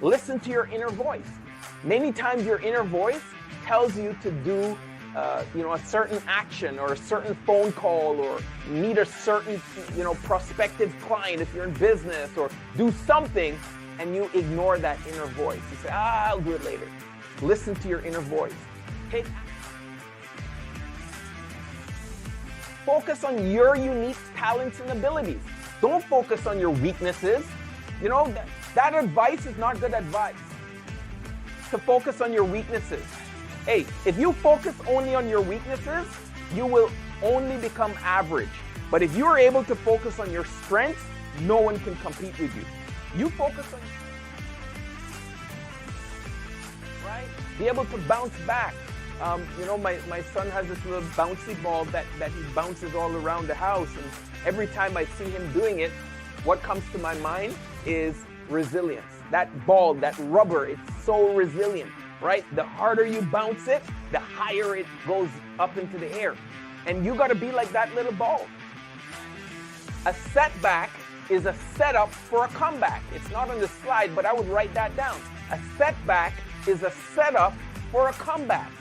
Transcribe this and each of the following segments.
Listen to your inner voice. Many times your inner voice tells you to do a certain action or a certain phone call or meet a certain, prospective client if you're in business, or do something, and you ignore that inner voice. You say, I'll do it later. Listen to your inner voice. Focus on your unique talents and abilities. Don't focus on your weaknesses. That advice is not good advice. To focus on your weaknesses. Hey, if you focus only on your weaknesses, you will only become average. But if you are able to focus on your strengths, no one can compete with you. You focus on, right? Be able to bounce back. My son has this little bouncy ball that he bounces all around the house. And every time I see him doing it, what comes to my mind is resilience. That ball, that rubber, it's so resilient. Right? The harder you bounce it, the higher it goes up into the air. And you got to be like that little ball. A setback is a setup for a comeback. It's not on the slide, but I would write that down. A setback is a setup for a comeback.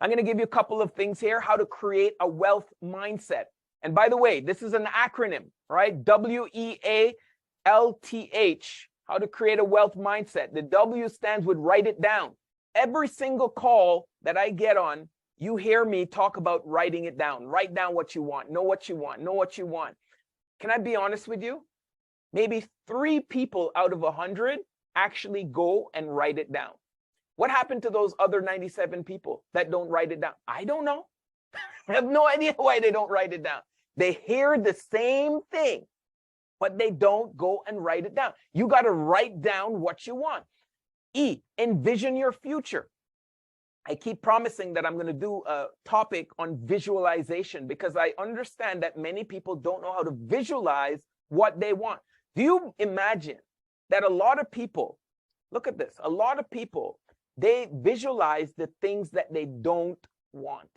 I'm going to give you a couple of things here, how to create a wealth mindset. And by the way, this is an acronym, right? WEALTH, how to create a wealth mindset. The W stands with write it down. Every single call that I get on, you hear me talk about writing it down. Write down what you want, know what you want, know what you want. Can I be honest with you? Maybe 3 people out of 100 actually go and write it down. What happened to those other 97 people that don't write it down? I don't know. I have no idea why they don't write it down. They hear the same thing, but they don't go and write it down. You got to write down what you want. E, envision your future. I keep promising that I'm going to do a topic on visualization because I understand that many people don't know how to visualize what they want. Do you imagine that a lot of people, look at this, a lot of people, they visualize the things that they don't want.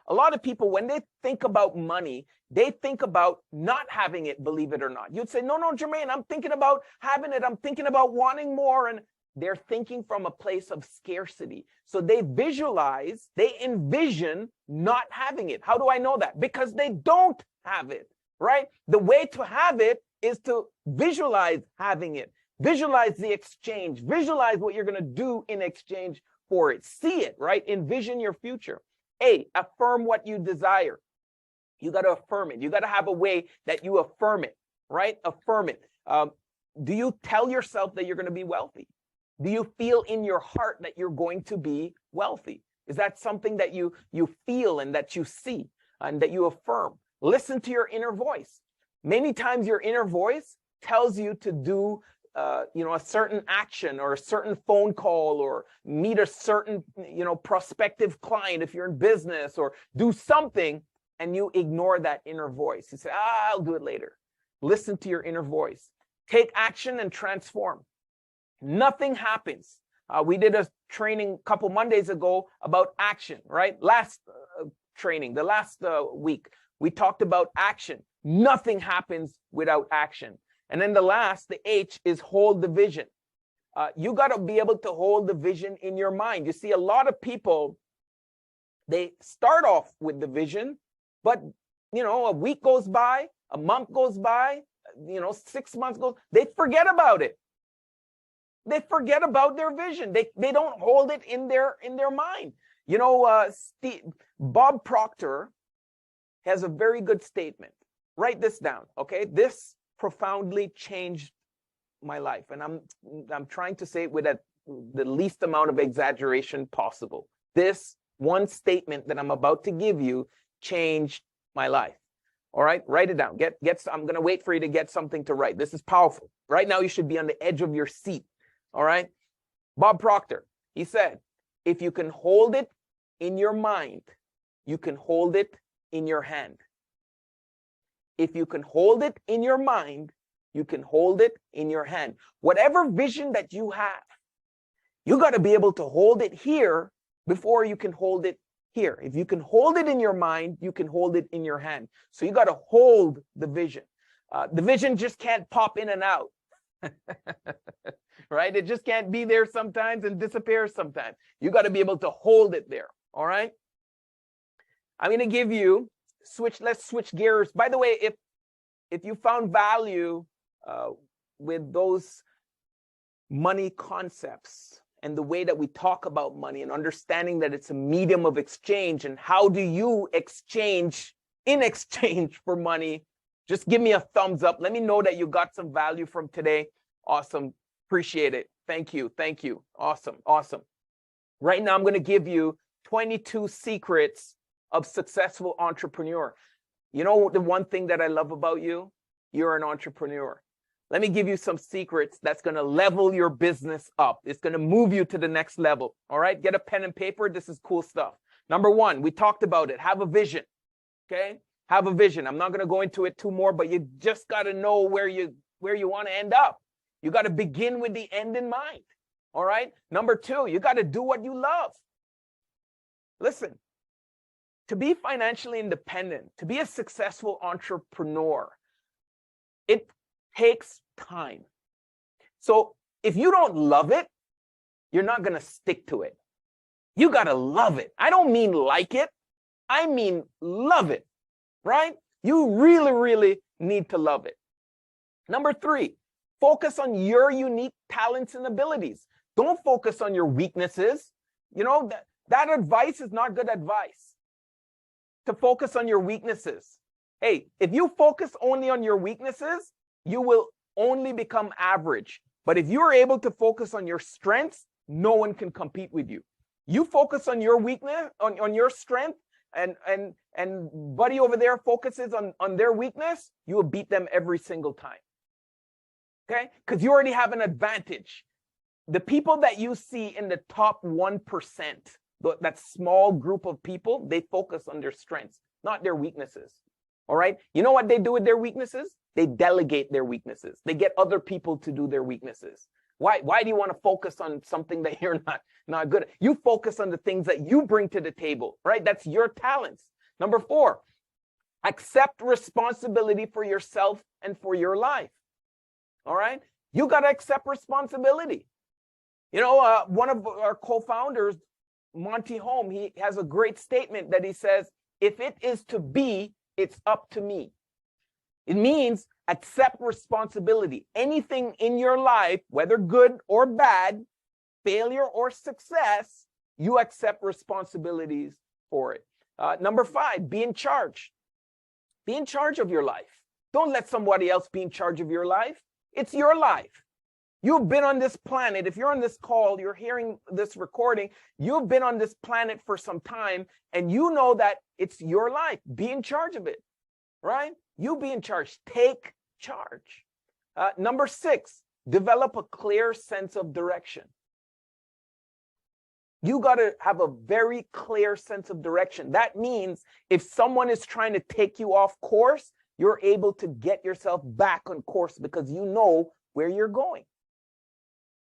A lot of people, when they think about money, they think about not having it, believe it or not. You'd say, no, Jermaine, I'm thinking about having it. I'm thinking about wanting more. And they're thinking from a place of scarcity. So they visualize, they envision not having it. How do I know that? Because they don't have it, right? The way to have it is to visualize having it. Visualize the exchange. Visualize what you're going to do in exchange for it. See it, right? Envision your future. A, affirm what you desire. You got to affirm it. You got to have a way that you affirm it, right? Affirm it. Do you tell yourself that you're going to be wealthy? Do you feel in your heart that you're going to be wealthy? Is that something that you feel and that you see and that you affirm? Listen to your inner voice. Many times your inner voice tells you to do a certain action or a certain phone call or meet a certain, prospective client if you're in business, or do something, and you ignore that inner voice. You say, I'll do it later. Listen to your inner voice. Take action and transform. Nothing happens. We did a training a couple Mondays ago about action, right? Last training, the last week, we talked about action. Nothing happens without action. And then the H is hold the vision. You got to be able to hold the vision in your mind. You see, a lot of people, they start off with the vision, but, a week goes by, a month goes by, 6 months goes, they forget about it. They forget about their vision. They don't hold it in their mind. Bob Proctor has a very good statement. Write this down, okay? This profoundly changed my life, and I'm trying to say it with the least amount of exaggeration possible. This one statement that I'm about to give you changed my life. All right, write it down. I'm going to wait for you to get something to write. This is powerful. Right now, you should be on the edge of your seat. All right. Bob Proctor, he said, if you can hold it in your mind, you can hold it in your hand. If you can hold it in your mind, you can hold it in your hand. Whatever vision that you have, you got to be able to hold it here before you can hold it here. If you can hold it in your mind, you can hold it in your hand. So you got to hold the vision. The vision just can't pop in and out. Right? It just can't be there sometimes and disappear sometimes. You got to be able to hold it there. All right. I'm going to give you let's switch gears. By the way, if you found value with those money concepts and the way that we talk about money and understanding that it's a medium of exchange, and how do you exchange in exchange for money, just give me a thumbs up. Let me know that you got some value from today. Awesome. Appreciate it. Thank you. Thank you. Awesome. Awesome. Right now, I'm going to give you 22 secrets of successful entrepreneur. You know, the one thing that I love about you, you're an entrepreneur. Let me give you some secrets that's going to level your business up. It's going to move you to the next level. All right. Get a pen and paper. This is cool stuff. Number one, we talked about it. Have a vision. Okay. Have a vision. I'm not going to go into it too more, but you just got to know where you want to end up. You got to begin with the end in mind. All right. Number two, you got to do what you love. Listen, to be financially independent, to be a successful entrepreneur, it takes time. So if you don't love it, you're not going to stick to it. You got to love it. I don't mean like it. I mean love it, right? You really, really need to love it. Number three, focus on your unique talents and abilities. Don't focus on your weaknesses. You know, that advice is not good advice. To focus on your weaknesses. Hey, if you focus only on your weaknesses, you will only become average. But if you're able to focus on your strengths, no one can compete with you. You focus on your weakness, on your strength, and buddy over there focuses on their weakness, you will beat them every single time. Okay? Because you already have an advantage. The people that you see in the top 1%, that small group of people, they focus on their strengths, not their weaknesses. All right? You know what they do with their weaknesses? They delegate their weaknesses. They get other people to do their weaknesses. Why do you want to focus on something that you're not good at? You focus on the things that you bring to the table, right? That's your talents. Number four, accept responsibility for yourself and for your life. All right? You got to accept responsibility. You know, one of our co-founders, Monty Holm, he has a great statement that he says, if it is to be, it's up to me. It means accept responsibility. Anything in your life, whether good or bad, failure or success, you accept responsibilities for it. Number five, be in charge. Be in charge of your life. Don't let somebody else be in charge of your life. It's your life. You've been on this planet. If you're on this call, you're hearing this recording, you've been on this planet for some time, and you know that it's your life. Be in charge of it, right? You be in charge. Take charge. Number six, develop a clear sense of direction. You got to have a very clear sense of direction. That means if someone is trying to take you off course, you're able to get yourself back on course because you know where you're going.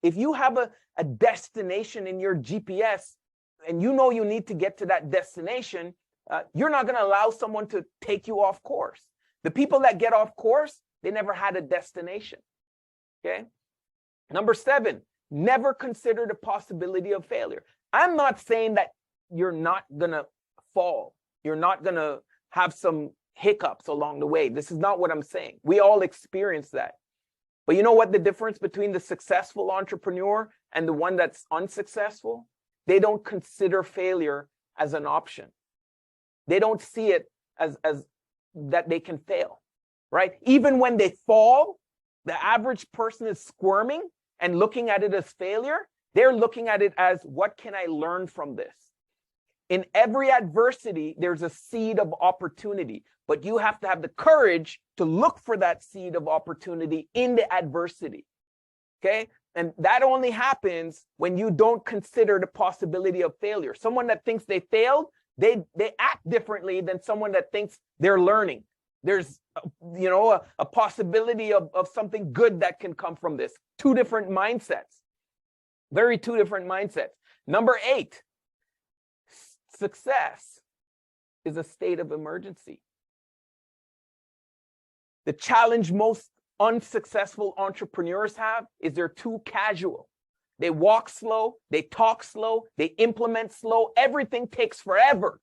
If you have a destination in your GPS and you know you need to get to that destination, you're not going to allow someone to take you off course. The people that get off course, they never had a destination. Okay. Number seven, never consider the possibility of failure. I'm not saying that you're not going to fall. You're not going to have some hiccups along the way. This is not what I'm saying. We all experience that. But you know what the difference between the successful entrepreneur and the one that's unsuccessful? They don't consider failure as an option. They don't see it as that they can fail, right? Even when they fall, the average person is squirming and looking at it as failure. They're looking at it as, what can I learn from this? In every adversity, there's a seed of opportunity, but you have to have the courage to look for that seed of opportunity in the adversity, okay? And that only happens when you don't consider the possibility of failure. Someone that thinks they failed, they act differently than someone that thinks they're learning. There's, you know, a possibility of something good that can come from this. Two different mindsets. Two different mindsets. Number eight, Success is a state of emergency. The challenge most unsuccessful entrepreneurs have is they're too casual. They walk slow, they talk slow, they implement slow. Everything takes forever,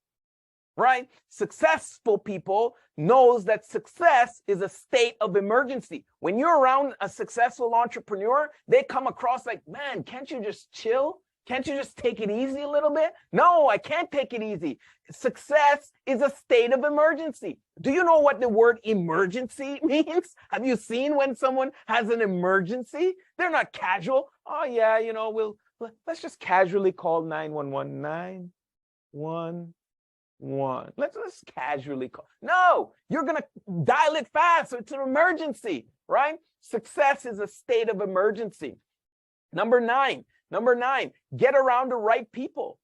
right? Successful people knows that success is a state of emergency. When you're around a successful entrepreneur, they come across like, man, can't you just chill? Can't you just take it easy a little bit? No, I can't take it easy. Success is a state of emergency. Do you know what the word emergency means? Have you seen when someone has an emergency? They're not casual. Oh yeah, you know, let's just casually call 911. 911. Let's casually call. No, you're gonna dial it fast. So it's an emergency, right? Success is a state of emergency. Number nine, get around the right people.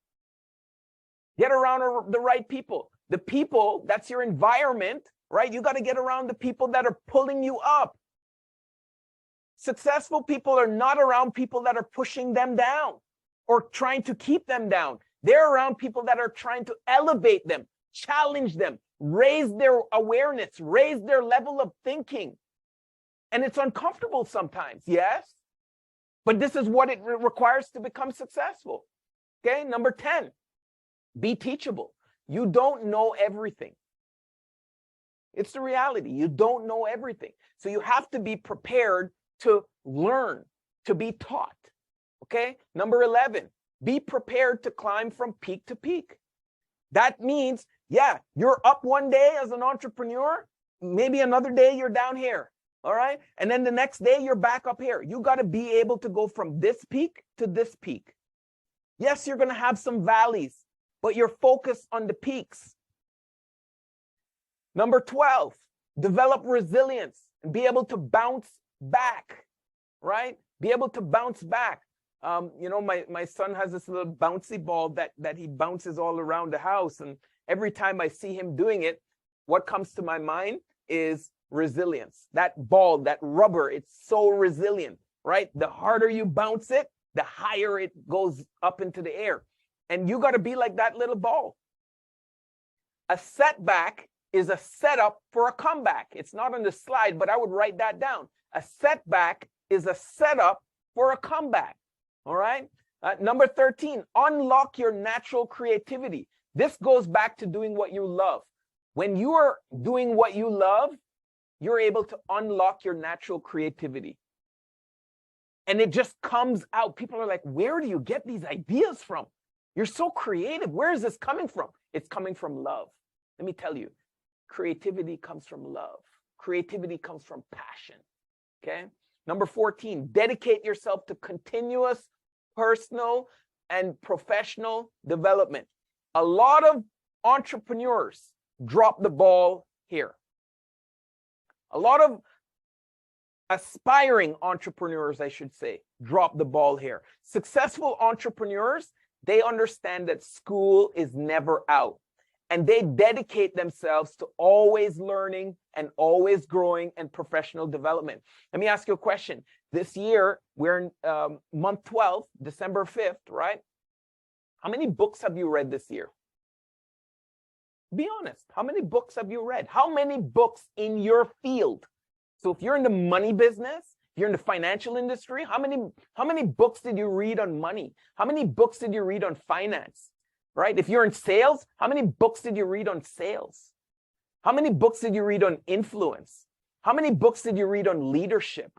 Get around the right people. The people, that's your environment, right? You got to get around the people that are pulling you up. Successful people are not around people that are pushing them down or trying to keep them down. They're around people that are trying to elevate them, challenge them, raise their awareness, raise their level of thinking. And it's uncomfortable sometimes, yes? But this is what it requires to become successful. Okay, number 10, be teachable. You don't know everything. It's the reality. You don't know everything. So you have to be prepared to learn, to be taught. Okay, number 11, be prepared to climb from peak to peak. That means, yeah, you're up one day as an entrepreneur, maybe another day you're down here. All right. And then the next day you're back up here. You got to be able to go from this peak to this peak. Yes, you're going to have some valleys, but you're focused on the peaks. Number 12, develop resilience and be able to bounce back, right? Be able to bounce back. You know, my son has this little bouncy ball that he bounces all around the house. And every time I see him doing it, what comes to my mind is resilience. That ball, that rubber, it's so resilient, right? The harder you bounce it, the higher it goes up into the air. And you got to be like that little ball. A setback is a setup for a comeback. It's not on the slide, but I would write that down. A setback is a setup for a comeback. All right. Number 13, unlock your natural creativity. This goes back to doing what you love. When you are doing what you love, you're able to unlock your natural creativity. And it just comes out. People are like, where do you get these ideas from? You're so creative. Where is this coming from? It's coming from love. Let me tell you, creativity comes from love. Creativity comes from passion. Okay. Number 14, dedicate yourself to continuous personal and professional development. A lot of entrepreneurs drop the ball here. A lot of aspiring entrepreneurs, I should say, drop the ball here. Successful entrepreneurs, they understand that school is never out. And they dedicate themselves to always learning and always growing and professional development. Let me ask you a question. This year, we're in month 12, December 5th, right? How many books have you read this year? Be honest. How many books have you read? How many books in your field? So if you're in the money business, if you're in the financial industry, how many books did you read on money? How many books did you read on finance? Right? If you're in sales, how many books did you read on sales? How many books did you read on influence? How many books did you read on leadership?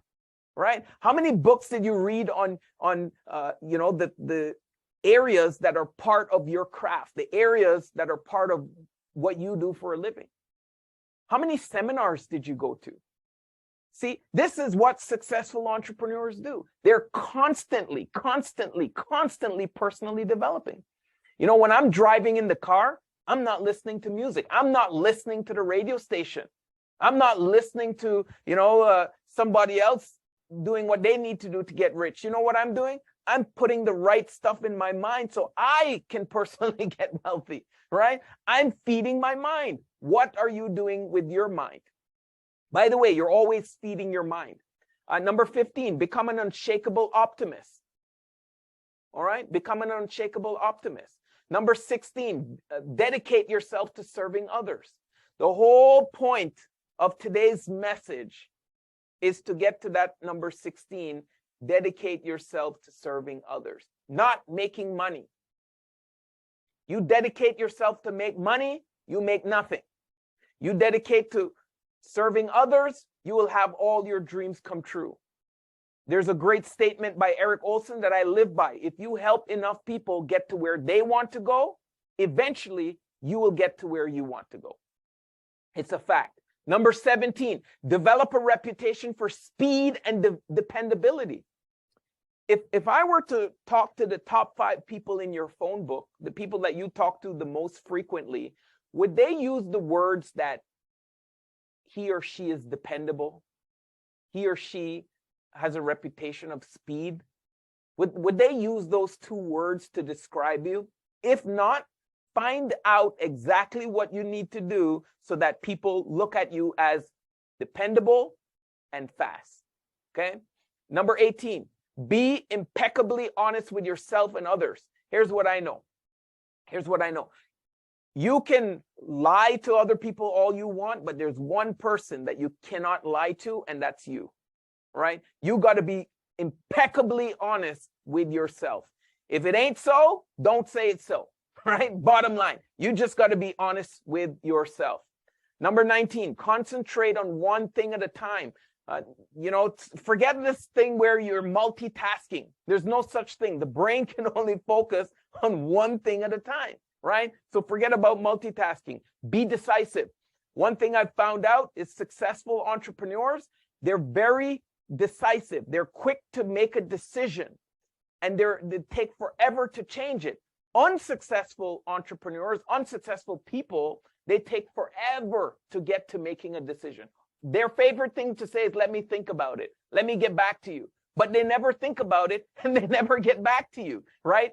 Right? How many books did you read on you know, the areas that are part of your craft, the areas that are part of what you do for a living? How many seminars did you go to? See, this is what successful entrepreneurs do. They're constantly personally developing. You know, when I'm driving in the car, I'm not listening to music. I'm not listening to the radio station. I'm not listening to, you know, somebody else doing what they need to do to get rich. You know what I'm doing? I'm putting the right stuff in my mind so I can personally get wealthy, right? I'm feeding my mind. What are you doing with your mind? By the way, you're always feeding your mind. Number 15, become an unshakable optimist. All right? Become an unshakable optimist. Number 16, dedicate yourself to serving others. The whole point of today's message is to get to that number 16, dedicate yourself to serving others, not making money. You dedicate yourself to make money, you make nothing. You dedicate to serving others, you will have all your dreams come true. There's a great statement by Eric Olson that I live by. If you help enough people get to where they want to go, eventually you will get to where you want to go. It's a fact. Number 17, develop a reputation for speed and dependability. If I were to talk to the top 5 people in your phone book, the people that you talk to the most frequently, would they use the words that he or she is dependable? He or she has a reputation of speed? Would they use those 2 words to describe you? If not, find out exactly what you need to do so that people look at you as dependable and fast. Okay? Number 18, be impeccably honest with yourself and others. Here's what I know. Here's what I know. You can lie to other people all you want, but there's one person that you cannot lie to, and that's you. Right? You got to be impeccably honest with yourself. If it ain't so, don't say it's so. Right? Bottom line, you just got to be honest with yourself. Number 19, concentrate on one thing at a time. Forget this thing where you're multitasking. There's no such thing. The brain can only focus on one thing at a time, right? So forget about multitasking. Be decisive. One thing I've found out is successful entrepreneurs, they're very decisive. They're quick to make a decision, and they take forever to change it. Unsuccessful entrepreneurs, unsuccessful people, they take forever to get to making a decision. Their favorite thing to say is, let me think about it. Let me get back to you. But they never think about it and they never get back to you, right?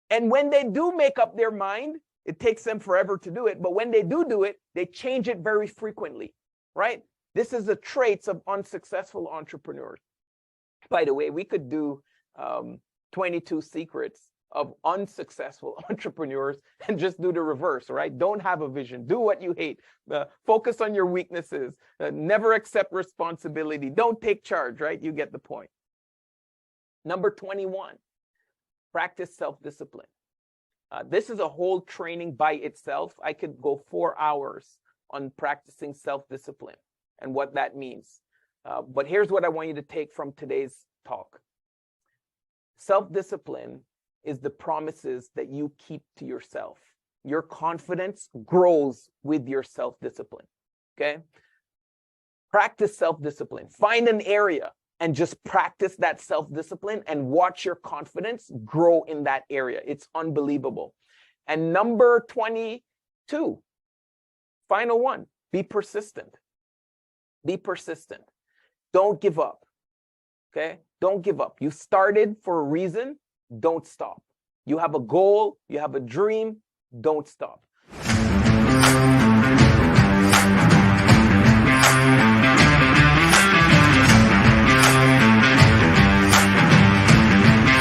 And when they do make up their mind, it takes them forever to do it. But when they do it, they change it very frequently, right? This is the traits of unsuccessful entrepreneurs. By the way, we could do 22 secrets of unsuccessful entrepreneurs and just do the reverse, right? Don't have a vision. Do what you hate. Focus on your weaknesses. Never accept responsibility. Don't take charge, right? You get the point. Number 21, practice self-discipline. This is a whole training by itself. I could go 4 hours on practicing self-discipline and what that means. But here's what I want you to take from today's talk. Self-discipline is the promises that you keep to yourself. Your confidence grows with your self-discipline, okay? Practice self-discipline. Find an area and just practice that self-discipline and watch your confidence grow in that area. It's unbelievable. And number 22, final one, be persistent. Be persistent. Don't give up, okay? Don't give up. You started for a reason. Don't stop. You have a goal, you have a dream, don't stop.